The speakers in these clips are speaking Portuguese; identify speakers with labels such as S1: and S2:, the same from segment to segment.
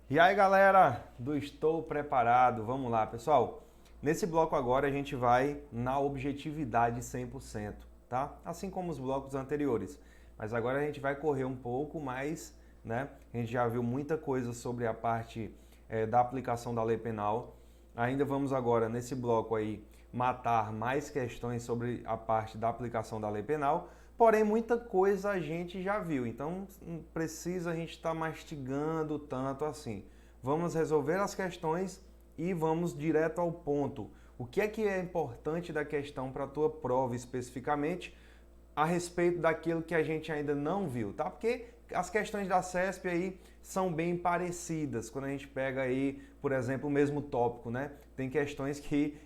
S1: E aí, galera do Estou Preparado, vamos lá, pessoal. Nesse bloco agora a gente vai na objetividade 100%, tá? Assim como os blocos anteriores. Mas agora a gente vai correr um pouco mais, né? A gente já viu muita coisa sobre a parte da aplicação da lei penal. Ainda vamos agora, nesse bloco aí, matar mais questões sobre a parte da aplicação da lei penal. Porém, muita coisa a gente já viu, então não precisa a gente estar mastigando tanto assim. Vamos resolver as questões e vamos direto ao ponto. O que é importante da questão para a tua prova especificamente a respeito daquilo que a gente ainda não viu, tá? Porque as questões da CESP aí são bem parecidas quando a gente pega aí, por exemplo, o mesmo tópico, né? Tem questões que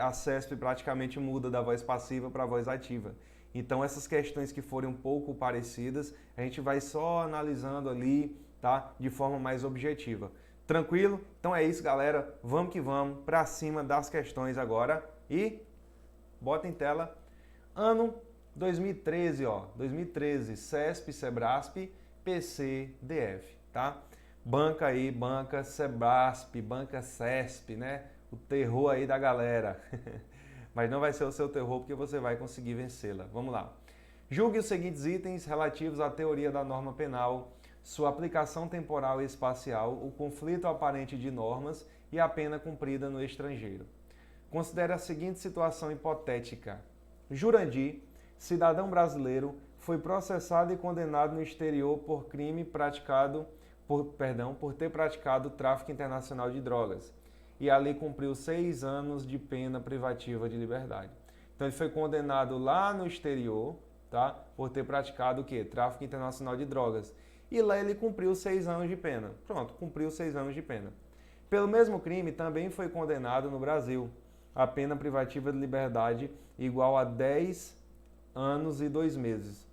S1: a CESP praticamente muda da voz passiva para a voz ativa. Então essas questões que forem um pouco parecidas, a gente vai só analisando ali, tá? De forma mais objetiva. Tranquilo? Então é isso, galera. Vamos que vamos para cima das questões agora e bota em tela. Ano 2013, ó. 2013, CESP, SEBRASP, PC, DF, tá? Banca aí, banca SEBRASP, banca CESP, né? O terror aí da galera. Mas não vai ser o seu terror porque você vai conseguir vencê-la. Vamos lá. Julgue os seguintes itens relativos à teoria da norma penal, sua aplicação temporal e espacial, o conflito aparente de normas e a pena cumprida no estrangeiro. Considere a seguinte situação hipotética. Jurandir, cidadão brasileiro, foi processado e condenado no exterior por crime praticado por ter praticado tráfico internacional de drogas e ali cumpriu 6 anos de pena privativa de liberdade. Então ele foi condenado lá no exterior, tá? Por ter praticado o quê? Tráfico internacional de drogas. E lá ele cumpriu 6 anos de pena. Pronto, cumpriu 6 anos de pena. Pelo mesmo crime, também foi condenado no Brasil. A pena privativa de liberdade igual a 10 anos e 2 meses.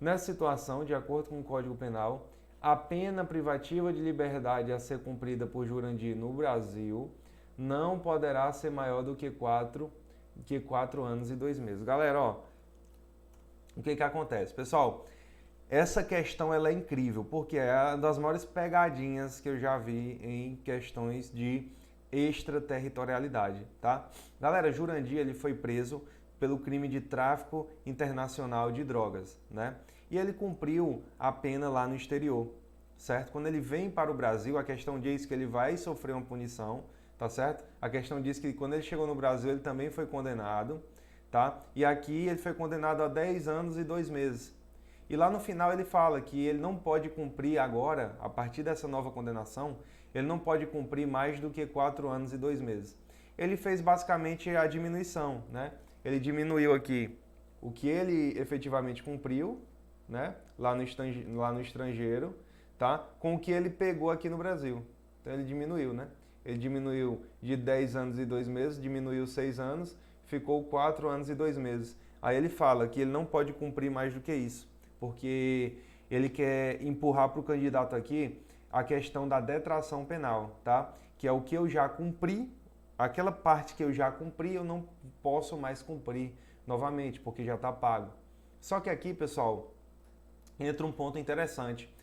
S1: Nessa situação, de acordo com o Código Penal, a pena privativa de liberdade a ser cumprida por Jurandir no Brasil não poderá ser maior do que 4 anos e 2 meses. Galera, ó, o que acontece? Pessoal, essa questão ela é incrível, porque é uma das maiores pegadinhas que eu já vi em questões de extraterritorialidade, tá? Galera, Jurandir ele foi preso pelo crime de tráfico internacional de drogas, né? E ele cumpriu a pena lá no exterior, certo? Quando ele vem para o Brasil, a questão diz que ele vai sofrer uma punição, tá certo? A questão diz que quando ele chegou no Brasil, ele também foi condenado, tá? E aqui ele foi condenado a 10 anos e 2 meses. E lá no final ele fala que ele não pode cumprir agora, a partir dessa nova condenação, ele não pode cumprir mais do que 4 anos e 2 meses. Ele fez basicamente a diminuição, né? Ele diminuiu aqui o que ele efetivamente cumpriu, né? Lá no estrangeiro, tá? Com o que ele pegou aqui no Brasil. Então ele diminuiu, né? Ele diminuiu de 10 anos e 2 meses, diminuiu 6 anos, ficou 4 anos e 2 meses. Aí ele fala que ele não pode cumprir mais do que isso, porque ele quer empurrar para o candidato aqui a questão da detração penal, tá? Que é o que eu já cumpri, aquela parte que eu já cumpri, eu não posso mais cumprir novamente, porque já está pago. Só que aqui, pessoal, entra um ponto interessante,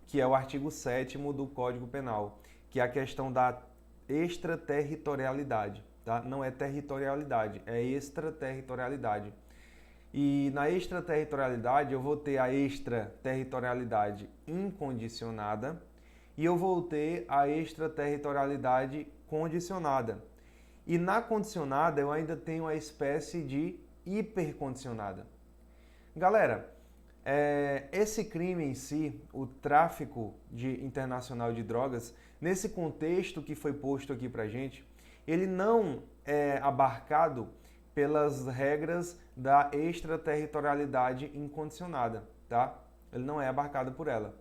S1: que é o artigo 7º do Código Penal, que é a questão da extraterritorialidade, tá? Não é territorialidade, é extraterritorialidade. E na extraterritorialidade eu vou ter a extraterritorialidade incondicionada e eu vou ter a extraterritorialidade condicionada. E na condicionada eu ainda tenho a espécie de hipercondicionada. Galera, esse crime em si, o tráfico internacional de drogas, nesse contexto que foi posto aqui pra gente, ele não é abarcado pelas regras da extraterritorialidade incondicionada, tá? Ele não é abarcado por ela.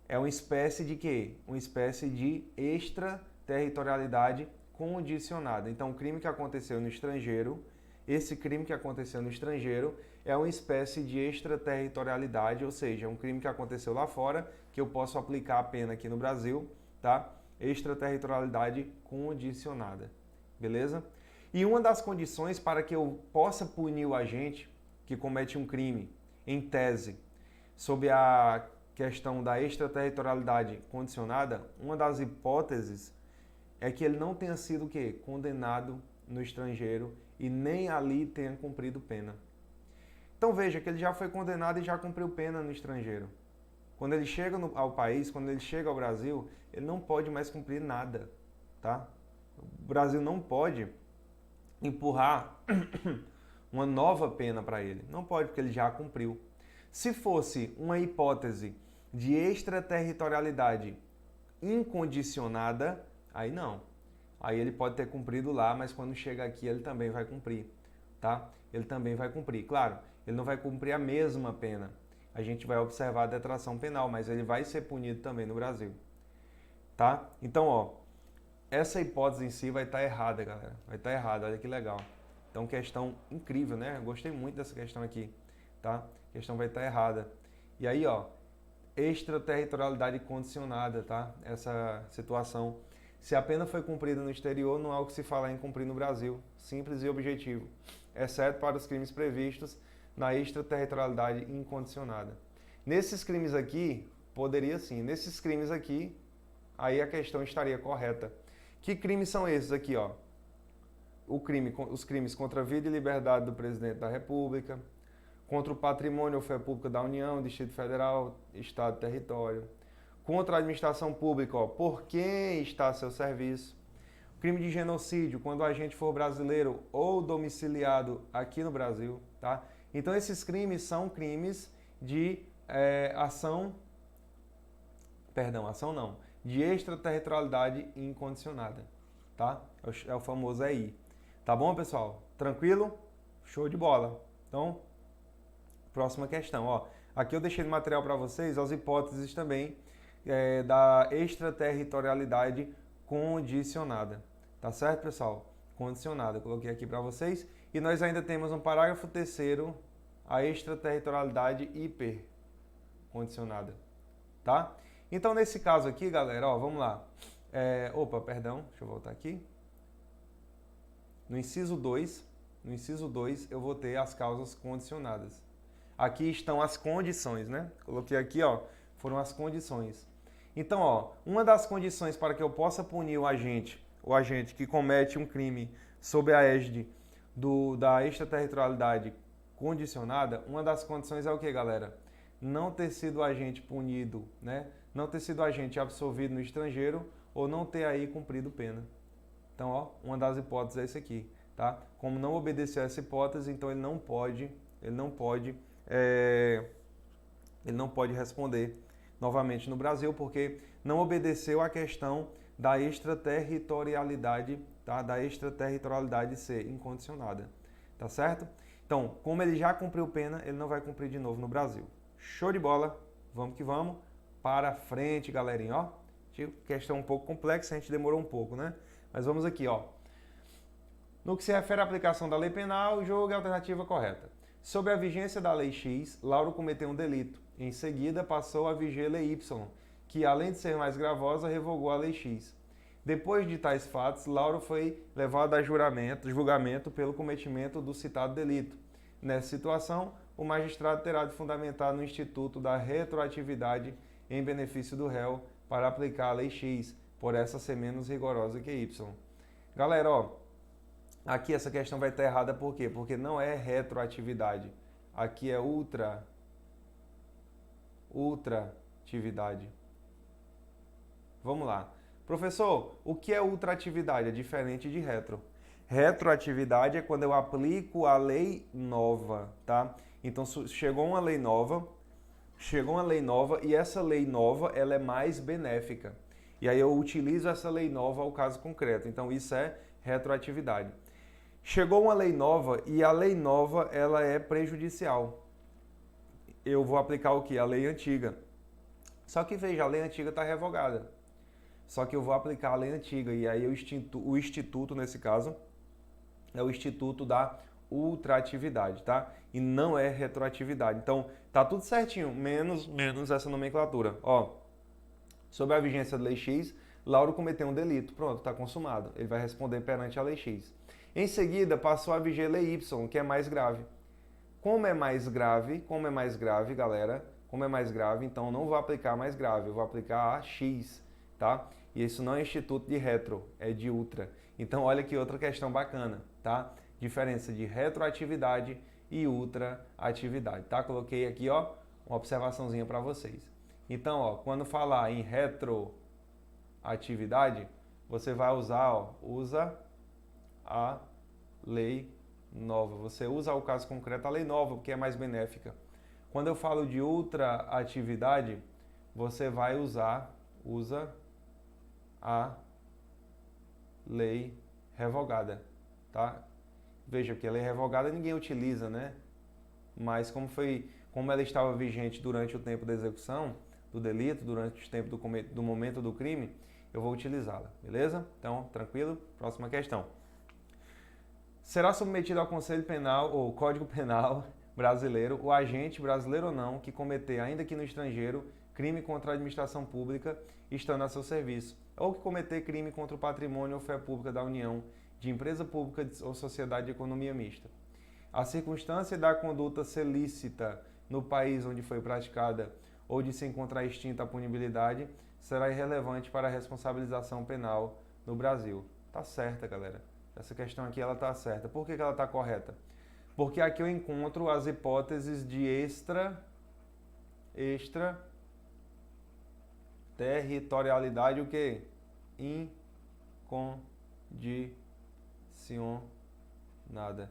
S1: É uma espécie de quê? Uma espécie de extraterritorialidade condicionada. Então, o crime que aconteceu no estrangeiro, esse crime que aconteceu no estrangeiro é uma espécie de extraterritorialidade, ou seja, é um crime que aconteceu lá fora, que eu posso aplicar a pena aqui no Brasil, tá? Extraterritorialidade condicionada, beleza? E uma das condições para que eu possa punir o agente que comete um crime, em tese, sob a questão da extraterritorialidade condicionada, uma das hipóteses é que ele não tenha sido o quê? Condenado no estrangeiro e nem ali tenha cumprido pena. Então veja que ele já foi condenado e já cumpriu pena no estrangeiro. Quando ele chega ao país, quando ele chega ao Brasil, ele não pode mais cumprir nada, tá? O Brasil não pode empurrar uma nova pena para ele. Não pode, porque ele já cumpriu. Se fosse uma hipótese de extraterritorialidade incondicionada, aí não. Aí ele pode ter cumprido lá, mas quando chega aqui ele também vai cumprir, tá? Ele também vai cumprir. Claro, ele não vai cumprir a mesma pena. A gente vai observar a detração penal, mas ele vai ser punido também no Brasil, tá? Então, ó, essa hipótese em si vai estar errada, galera. Vai estar errada, olha que legal. Então, questão incrível, né? Eu gostei muito dessa questão aqui, tá? A questão vai estar errada. E aí, ó, extraterritorialidade condicionada, tá? Essa situação. Se a pena foi cumprida no exterior, não há o que se falar em cumprir no Brasil. Simples e objetivo. Exceto para os crimes previstos na extraterritorialidade incondicionada. Nesses crimes aqui, poderia sim. Nesses crimes aqui, aí a questão estaria correta. Que crimes são esses aqui, ó? Os crimes contra a vida e liberdade do presidente da República, contra o patrimônio ou fé pública da União, Distrito Federal, Estado e Território, contra a administração pública, ó, por quem está a seu serviço, crime de genocídio, quando o agente for brasileiro ou domiciliado aqui no Brasil, tá? Então, esses crimes são crimes de de extraterritorialidade incondicionada, tá? É o famoso EI. Tá bom, pessoal? Tranquilo? Show de bola. Então, próxima questão, ó. Aqui eu deixei no material para vocês as hipóteses também da extraterritorialidade condicionada. Tá certo, pessoal? Condicionada. Eu coloquei aqui para vocês. E nós ainda temos um parágrafo terceiro, a extraterritorialidade hipercondicionada, tá? Então, nesse caso aqui, galera, ó, vamos lá. Deixa eu voltar aqui. No inciso 2, eu vou ter as causas condicionadas. Aqui estão as condições, né? Coloquei aqui, ó, foram as condições. Então, ó, uma das condições para que eu possa punir o agente que comete um crime sob a égide da extraterritorialidade condicionada, uma das condições é o que, galera? Não ter sido agente punido, né? Não ter sido agente absolvido no estrangeiro ou não ter aí cumprido pena. Então, ó, uma das hipóteses é essa aqui, tá? Como não obedeceu a essa hipótese, então ele não pode responder novamente no Brasil, porque não obedeceu à questão da extraterritorialidade, tá? Da extraterritorialidade ser incondicionada, tá certo? Então, como ele já cumpriu pena, ele não vai cumprir de novo no Brasil. Show de bola, vamos que vamos, para frente, galerinha, ó. Questão um pouco complexa, a gente demorou um pouco, né? Mas vamos aqui, ó. No que se refere à aplicação da lei penal, jogo é a alternativa correta. Sob a vigência da lei X, Lauro cometeu um delito. Em seguida, passou a viger a lei Y, que, além de ser mais gravosa, revogou a lei X. Depois de tais fatos, Lauro foi levado a julgamento pelo cometimento do citado delito. Nessa situação, o magistrado terá de fundamentar no Instituto da Retroatividade em benefício do réu para aplicar a lei X, por essa ser menos rigorosa que Y. Galera, ó, aqui essa questão vai estar errada por quê? Porque não é retroatividade. Aqui é ultratividade. Vamos lá. Professor, o que é ultratividade? É diferente de retro. Retroatividade é quando eu aplico a lei nova, tá? Então, chegou uma lei nova e essa lei nova ela é mais benéfica. E aí eu utilizo essa lei nova ao caso concreto. Então, isso é retroatividade. Chegou uma lei nova e a lei nova ela é prejudicial. Eu vou aplicar o quê? A lei antiga. Só que veja, a lei antiga está revogada. Só que eu vou aplicar a lei antiga e aí o instituto, nesse caso, é o Instituto da Ultratividade, tá? E não é retroatividade. Então, tá tudo certinho, menos essa nomenclatura. Ó, sob a vigência da lei X, Lauro cometeu um delito. Pronto, está consumado. Ele vai responder perante a lei X. Em seguida, passou a viger a lei Y, que é mais grave. Como é mais grave, galera, como é mais grave, então não vou aplicar mais grave, eu vou aplicar a X, tá? E isso não é instituto de retro, é de ultra. Então olha que outra questão bacana, tá? Diferença de retroatividade e ultraatividade, tá? Coloquei aqui, ó, uma observaçãozinha para vocês. Então, ó, quando falar em retroatividade, você vai usar, ó, usa a lei nova. Você usa o caso concreto a lei nova, porque é mais benéfica. Quando eu falo de ultraatividade, você vai usa a lei revogada, tá? Veja que a lei revogada ninguém utiliza, né? Mas como ela estava vigente durante o tempo da execução do delito, durante o tempo do momento do crime, eu vou utilizá-la, beleza? Então, tranquilo? Próxima questão. Será submetido ao Conselho Penal ou Código Penal brasileiro o agente, brasileiro ou não, que cometer, ainda que no estrangeiro, crime contra a administração pública estando a seu serviço, ou que cometer crime contra o patrimônio ou fé pública da União, de empresa pública ou sociedade de economia mista. A circunstância da conduta ser lícita no país onde foi praticada ou de se encontrar extinta a punibilidade será irrelevante para a responsabilização penal no Brasil. Tá certa, galera. Essa questão aqui ela tá certa. Por que ela tá correta? Porque aqui eu encontro as hipóteses de extraterritorialidade, o quê? Incondicionada.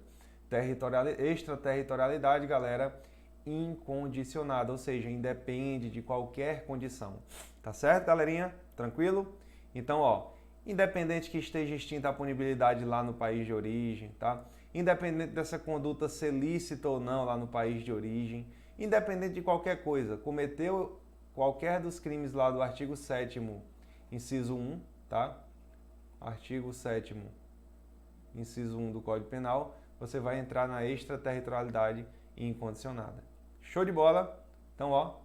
S1: Extraterritorialidade, galera, incondicionada, ou seja, independe de qualquer condição. Tá certo, galerinha? Tranquilo? Então, ó, independente que esteja extinta a punibilidade lá no país de origem, tá? Independente dessa conduta ser lícita ou não lá no país de origem, independente de qualquer coisa, cometeu qualquer dos crimes lá do artigo 7º, inciso 1, tá? Artigo 7º, inciso 1 do Código Penal, você vai entrar na extraterritorialidade incondicionada. Show de bola? Então, ó,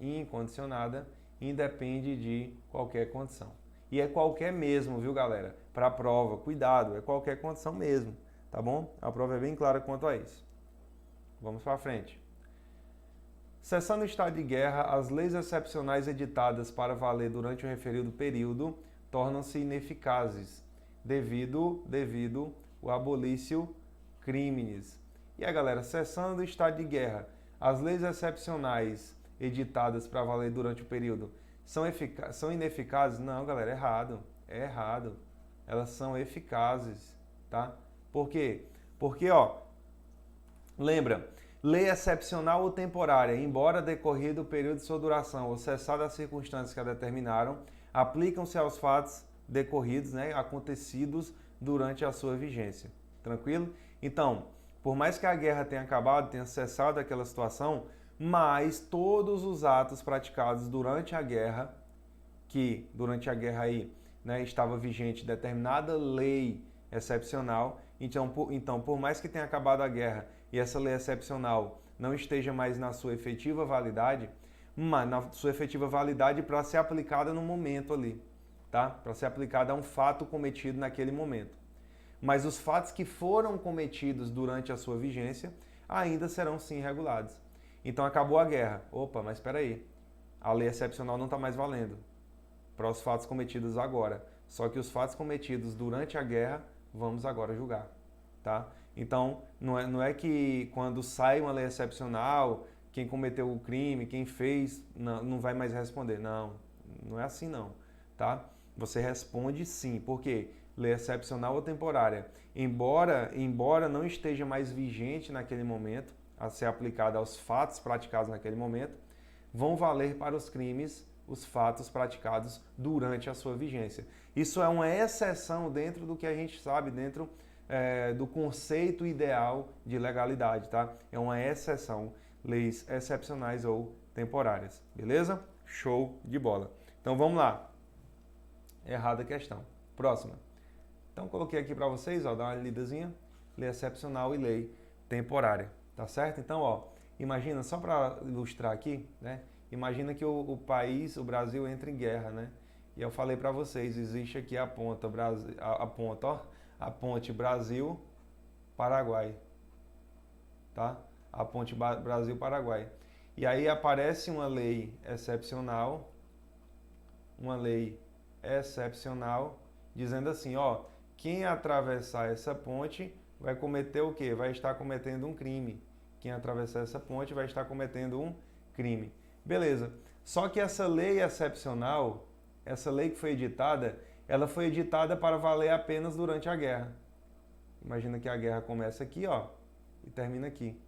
S1: incondicionada, independe de qualquer condição. E é qualquer mesmo, viu, galera? Para a prova, cuidado, é qualquer condição mesmo, tá bom? A prova é bem clara quanto a isso. Vamos para frente. Cessando o estado de guerra, as leis excepcionais editadas para valer durante o referido período tornam-se ineficazes, devido o abolício crimes. E aí, galera, cessando o estado de guerra, as leis excepcionais editadas para valer durante o período são ineficazes? Não, galera, é errado. Elas são eficazes, tá? Por quê? Porque, ó, lembra, lei excepcional ou temporária, embora decorrido o período de sua duração ou cessada as circunstâncias que a determinaram, aplicam-se aos fatos decorridos, né, acontecidos durante a sua vigência. Tranquilo? Então, por mais que a guerra tenha acabado, tenha cessado aquela situação, mas todos os atos praticados durante a guerra, que durante a guerra aí, né, estava vigente determinada lei excepcional, então, por mais que tenha acabado a guerra e essa lei excepcional não esteja mais na sua efetiva validade, para ser aplicada no momento ali, tá? Para ser aplicada a um fato cometido naquele momento. Mas os fatos que foram cometidos durante a sua vigência ainda serão sim regulados. Então acabou a guerra. Opa, mas espera aí. A lei excepcional não está mais valendo para os fatos cometidos agora. Só que os fatos cometidos durante a guerra, vamos agora julgar, tá? Então, não é que quando sai uma lei excepcional, quem cometeu o crime, quem fez, não vai mais responder. Não é assim não, tá? Você responde sim. Por quê? Lei excepcional ou temporária. Embora não esteja mais vigente naquele momento, a ser aplicada aos fatos praticados naquele momento, vão valer para os crimes os fatos praticados durante a sua vigência. Isso é uma exceção dentro do que a gente sabe, dentro do conceito ideal de legalidade, tá? É uma exceção, leis excepcionais ou temporárias, beleza? Show de bola. Então vamos lá. Errada a questão. Próxima. Então coloquei aqui para vocês, ó, dá uma lidazinha, lei excepcional e lei temporária, tá certo? Então, ó, imagina, só para ilustrar aqui, né? Imagina que o país, o Brasil, entra em guerra, né? E eu falei para vocês, existe aqui a ponte Brasil-Paraguai, tá? A ponte Brasil-Paraguai. E aí aparece uma lei excepcional, dizendo assim, ó, quem atravessar essa ponte vai cometer o quê? Vai estar cometendo um crime. Quem atravessar essa ponte vai estar cometendo um crime. Beleza. Só que essa lei excepcional, essa lei que foi editada, ela foi editada para valer apenas durante a guerra. Imagina que a guerra começa aqui, ó, e termina aqui.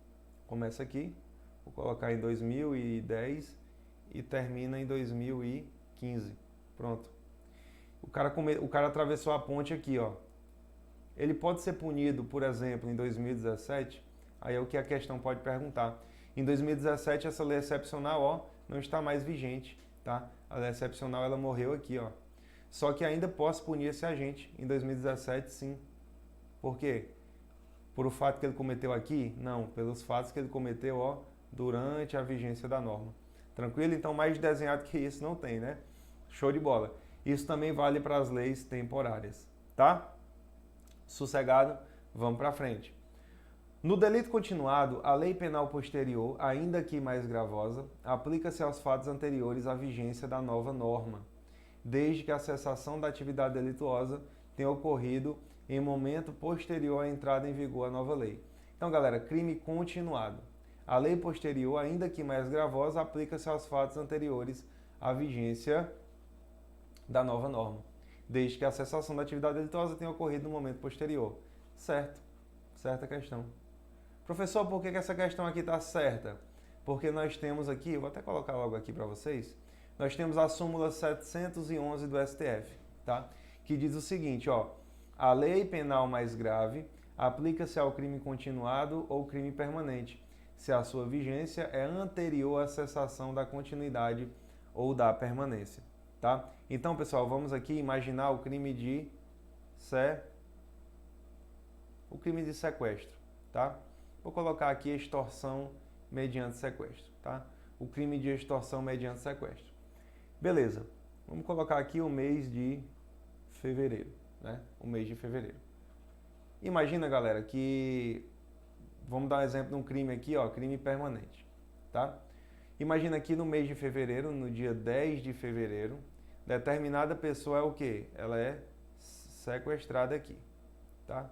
S1: Começa aqui, vou colocar em 2010 e termina em 2015. Pronto. O cara atravessou a ponte aqui, ó. Ele pode ser punido, por exemplo, em 2017, aí é o que a questão pode perguntar. Em 2017, essa lei excepcional, ó, não está mais vigente, tá? A lei excepcional, ela morreu aqui, ó. Só que ainda posso punir esse agente. Em 2017, sim. Por quê? Por o fato que ele cometeu aqui? Não, pelos fatos que ele cometeu, ó, durante a vigência da norma. Tranquilo? Então, mais desenhado que isso não tem, né? Show de bola. Isso também vale para as leis temporárias, tá? Sossegado, vamos para frente. No delito continuado, a lei penal posterior, ainda que mais gravosa, aplica-se aos fatos anteriores à vigência da nova norma, desde que a cessação da atividade delituosa tenha ocorrido em momento posterior à entrada em vigor da nova lei. Então, galera, crime continuado. A lei posterior, ainda que mais gravosa, aplica-se aos fatos anteriores à vigência da nova norma, desde que a cessação da atividade delituosa tenha ocorrido no momento posterior. Certo? Certa questão. Professor, por que essa questão aqui está certa? Porque nós temos aqui, vou até colocar logo aqui para vocês, nós temos a súmula 711 do STF, tá? Que diz o seguinte, ó, a lei penal mais grave aplica-se ao crime continuado ou crime permanente, se a sua vigência é anterior à cessação da continuidade ou da permanência, tá? Então, pessoal, vamos aqui imaginar o crime de sequestro, tá? Vou colocar aqui extorsão mediante sequestro, tá? O crime de extorsão mediante sequestro. Beleza. Vamos colocar aqui o mês de fevereiro, né? O mês de fevereiro. Imagina, galera, que vamos dar um exemplo de um crime aqui, ó, crime permanente, tá? Imagina aqui no mês de fevereiro, no dia 10 de fevereiro, determinada pessoa é o quê? Ela é sequestrada aqui, tá?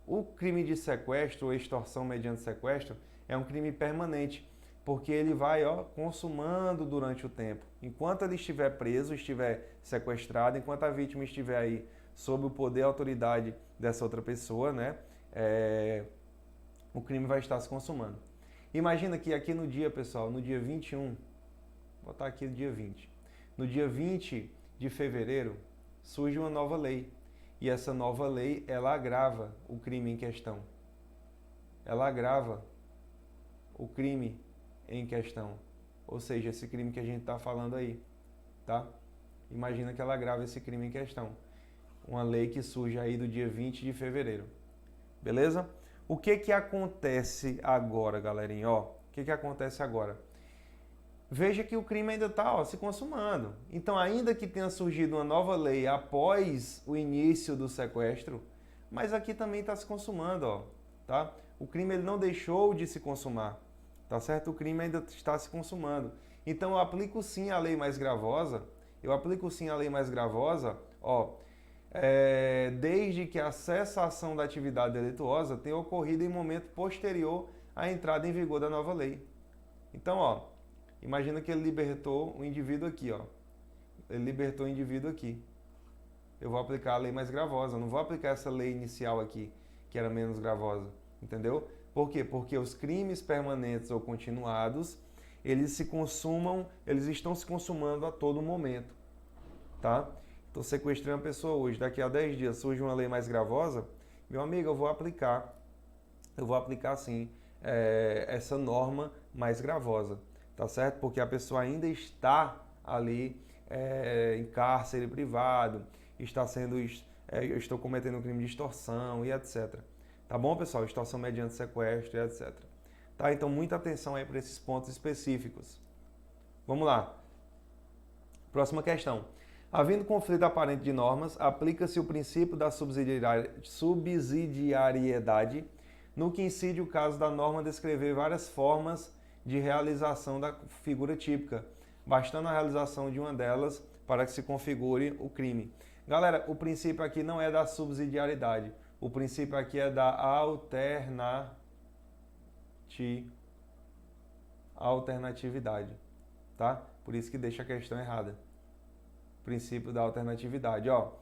S1: O crime de sequestro ou extorsão mediante sequestro é um crime permanente, porque ele vai, ó, consumando durante o tempo. Enquanto ele estiver preso, estiver sequestrado, enquanto a vítima estiver aí sob o poder e autoridade dessa outra pessoa, né, o crime vai estar se consumando. Imagina que aqui no dia, pessoal, no dia 21, vou botar aqui o dia 20, no dia 20 de fevereiro, surge uma nova lei. E essa nova lei, ela agrava o crime em questão. Ela agrava o crime em questão. Ou seja, esse crime que a gente está falando aí, tá? Imagina que ela agrava esse crime em questão. Uma lei que surge aí do dia 20 de fevereiro. Beleza? O que acontece agora, galerinha? Ó, o que acontece agora? Veja que o crime ainda está se consumando. Então, ainda que tenha surgido uma nova lei após o início do sequestro, mas aqui também está se consumando, ó, tá? O crime ele não deixou de se consumar, tá certo? O crime ainda está se consumando. Então, eu aplico sim a lei mais gravosa, ó, desde que a cessação da atividade delituosa tenha ocorrido em momento posterior à entrada em vigor da nova lei. Então, ó, imagina que ele libertou o indivíduo aqui, ó. Ele libertou o indivíduo aqui. Eu vou aplicar a lei mais gravosa, não vou aplicar essa lei inicial aqui, que era menos gravosa, entendeu? Por quê? Porque os crimes permanentes ou continuados, eles estão se consumando a todo momento, tá? Estou sequestrando a pessoa hoje, daqui a 10 dias surge uma lei mais gravosa, meu amigo, eu vou aplicar sim, essa norma mais gravosa. Tá certo? Porque a pessoa ainda está ali em cárcere privado, eu estou cometendo um crime de extorsão e etc. Tá bom, pessoal? Extorsão mediante sequestro e etc. Tá? Então, muita atenção aí para esses pontos específicos. Vamos lá. Próxima questão. Havendo conflito aparente de normas, aplica-se o princípio da subsidiariedade, no que incide o caso da norma descrever várias formas de realização da figura típica, bastando a realização de uma delas para que se configure o crime. Galera, o princípio aqui não é da subsidiariedade, o princípio aqui é da alternatividade, tá? Por isso que deixa a questão errada. Princípio da alternatividade, ó.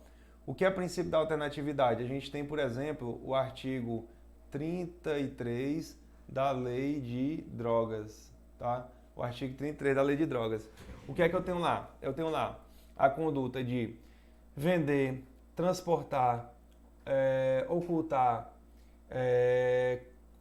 S1: O que é princípio da alternatividade? A gente tem, por exemplo, o artigo 33 da Lei de Drogas, tá? O artigo 33 da Lei de Drogas. O que é que eu tenho lá? Eu tenho lá a conduta de vender, transportar, ocultar,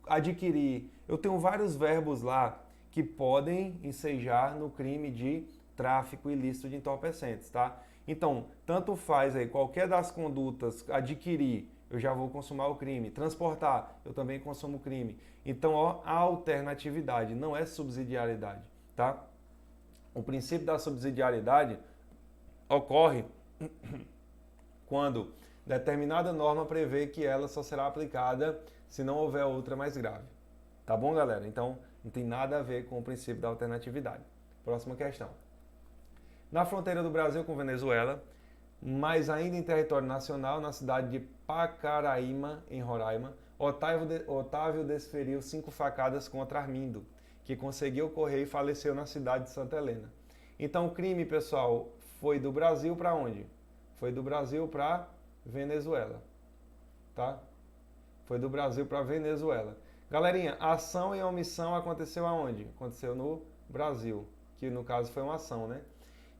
S1: adquirir. Eu tenho vários verbos lá que podem ensejar no crime de tráfico ilícito de entorpecentes, tá? Então, tanto faz aí, qualquer das condutas, adquirir, eu já vou consumar o crime. Transportar, eu também consumo o crime. Então, ó, a alternatividade, não é subsidiariedade, tá? O princípio da subsidiariedade ocorre quando determinada norma prevê que ela só será aplicada se não houver outra mais grave. Tá bom, galera? Então, não tem nada a ver com o princípio da alternatividade. Próxima questão. Na fronteira do Brasil com Venezuela, mas ainda em território nacional, na cidade de Pacaraíma, em Roraima, Otávio desferiu 5 facadas contra Armindo, que conseguiu correr e faleceu na cidade de Santa Helena. Então o crime, pessoal, foi do Brasil para onde? Foi do Brasil para Venezuela, tá? Foi do Brasil para Venezuela. Galerinha, a ação e a omissão aconteceu aonde? Aconteceu no Brasil, que no caso foi uma ação, né?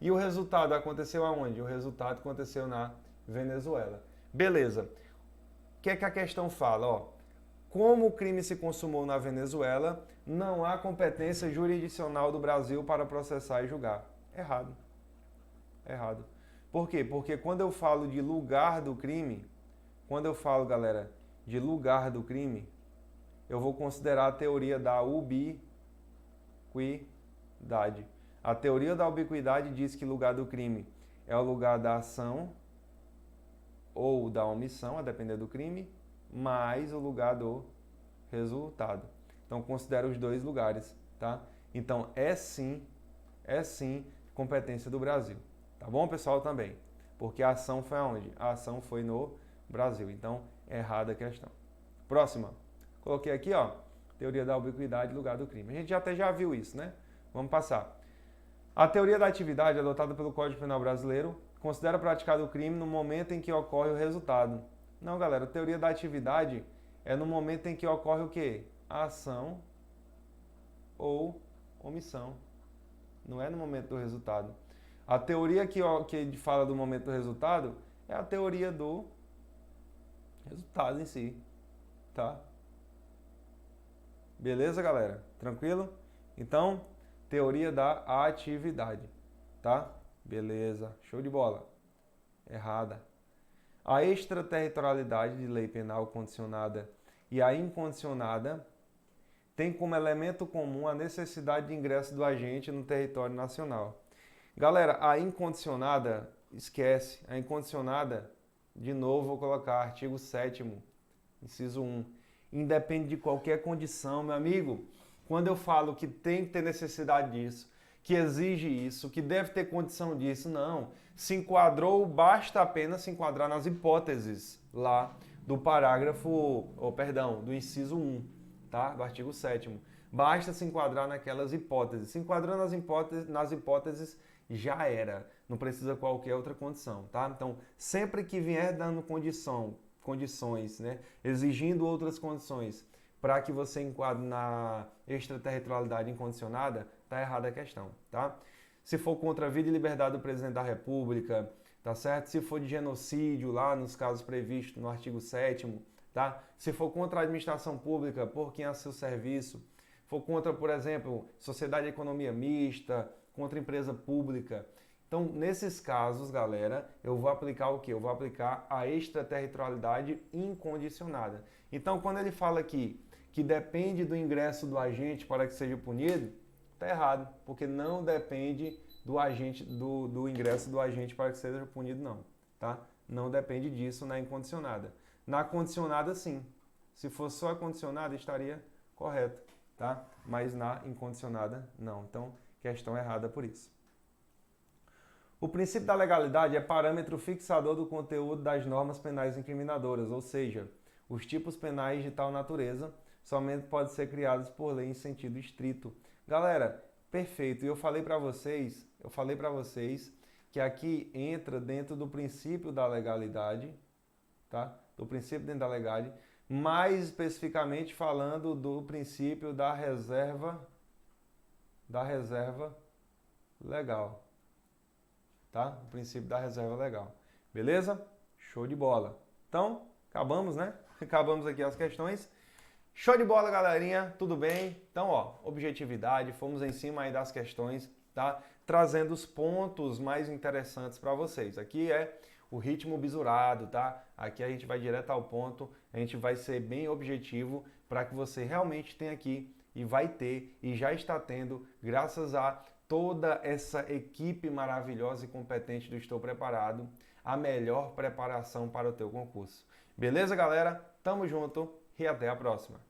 S1: E o resultado aconteceu aonde? O resultado aconteceu na Venezuela. Beleza. O que é que a questão fala? Ó, como o crime se consumou na Venezuela, não há competência jurisdicional do Brasil para processar e julgar. Errado. Errado. Por quê? Porque quando eu falo de lugar do crime, quando eu falo, galera, de lugar do crime, eu vou considerar a teoria da ubiquidade. A teoria da ubiquidade diz que o lugar do crime é o lugar da ação ou da omissão, a depender do crime, mais o lugar do resultado. Então, considero os dois lugares, tá? Então, é sim competência do Brasil. Tá bom, pessoal, também? Porque a ação foi aonde? A ação foi no Brasil. Então, é errada a questão. Próxima. Coloquei aqui, ó, teoria da ubiquidade, lugar do crime. A gente até já viu isso, né? Vamos passar. A teoria da atividade, adotada pelo Código Penal brasileiro, considera praticado o crime no momento em que ocorre o resultado. Não, galera, a teoria da atividade é no momento em que ocorre o quê? A ação ou omissão. Não é no momento do resultado. A teoria que fala do momento do resultado é a teoria do resultado em si, tá? Beleza, galera? Tranquilo? Então, teoria da atividade, tá? Beleza, show de bola. Errada. A extraterritorialidade de lei penal condicionada e a incondicionada tem como elemento comum a necessidade de ingresso do agente no território nacional. Galera, a incondicionada, esquece. A incondicionada, de novo, vou colocar artigo 7º, inciso 1. Independe de qualquer condição, meu amigo. Quando eu falo que tem que ter necessidade disso, que exige isso, que deve ter condição disso, não. Se enquadrou, basta apenas se enquadrar nas hipóteses lá do parágrafo, do inciso 1, tá? Do artigo 7º. Basta se enquadrar naquelas hipóteses. Se enquadrando nas hipóteses, já era. Não precisa qualquer outra condição, tá? Então, sempre que vier dando condições, né? Exigindo outras condições para que você enquadre na extraterritorialidade incondicionada, tá errada a questão, tá? Se for contra a vida e liberdade do presidente da República, tá certo? Se for de genocídio, lá nos casos previstos no artigo 7º, tá? Se for contra a administração pública, por quem a seu serviço, for contra, por exemplo, sociedade de economia mista, contra empresa pública. Então, nesses casos, galera, eu vou aplicar o quê? Eu vou aplicar a extraterritorialidade incondicionada. Então, quando ele fala aqui que depende do ingresso do agente para que seja punido, tá errado, porque não depende do agente, do ingresso do agente para que seja punido, não, tá? Não depende disso na incondicionada. Na condicionada, sim. Se fosse só a condicionada, estaria correto, tá? Mas na incondicionada, não. Então, questão errada por isso. O princípio da legalidade é parâmetro fixador do conteúdo das normas penais incriminadoras, ou seja, os tipos penais de tal natureza somente podem ser criados por lei em sentido estrito. Galera, perfeito. E eu falei para vocês que aqui entra dentro do princípio da legalidade, tá? Do princípio dentro da legalidade, mais especificamente falando do princípio da reserva legal, tá? O princípio da reserva legal. Beleza? Show de bola. Então, acabamos, né? Acabamos aqui as questões. Show de bola, galerinha. Tudo bem? Então, ó, objetividade, fomos em cima aí das questões, tá? Trazendo os pontos mais interessantes para vocês. Aqui é o ritmo bisurado, tá? Aqui a gente vai direto ao ponto, a gente vai ser bem objetivo para que você realmente tenha aqui e vai ter e já está tendo, graças a toda essa equipe maravilhosa e competente do Estou Preparado, a melhor preparação para o teu concurso. Beleza, galera? Tamo junto e até a próxima.